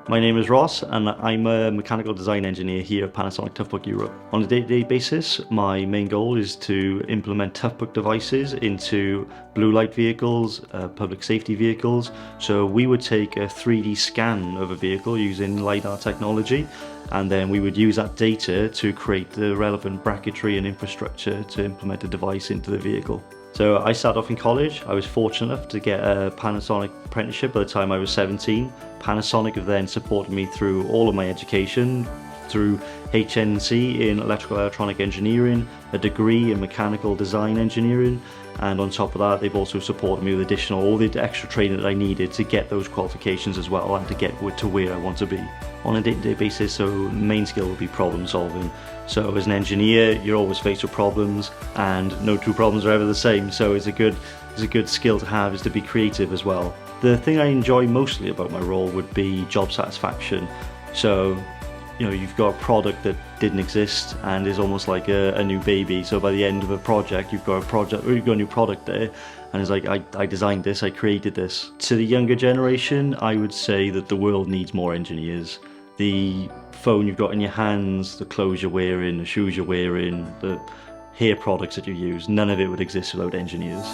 My name is Ross and I'm a mechanical design engineer here at Panasonic Toughbook Europe. On a day-to-day basis, my main goal is to implement Toughbook devices into blue light vehicles, public safety vehicles. So we would take a 3D scan of a vehicle using LiDAR technology, and then we would use that data to create the relevant bracketry and infrastructure to implement a device into the vehicle. So I started off in college. I was fortunate enough to get a Panasonic apprenticeship by the time I was 17. Panasonic have then supported me through all of my education, through HNC in electrical electronic engineering, a degree in mechanical design engineering, and on top of that they've also supported me with all the extra training that I needed to get those qualifications as well and to get to where I want to be. On a day-to-day basis, so main skill would be problem solving. So as an engineer, you're always faced with problems, and no two problems are ever the same, so it's a good skill to have, is to be creative as well. The thing I enjoy mostly about my role would be job satisfaction. So you've got a product that didn't exist and is almost like a new baby. So by the end of a project, you've got a new product there, and it's like, I designed this, I created this. To the younger generation, I would say that the world needs more engineers. The phone you've got in your hands, the clothes you're wearing, the shoes you're wearing, the hair products that you use, none of it would exist without engineers.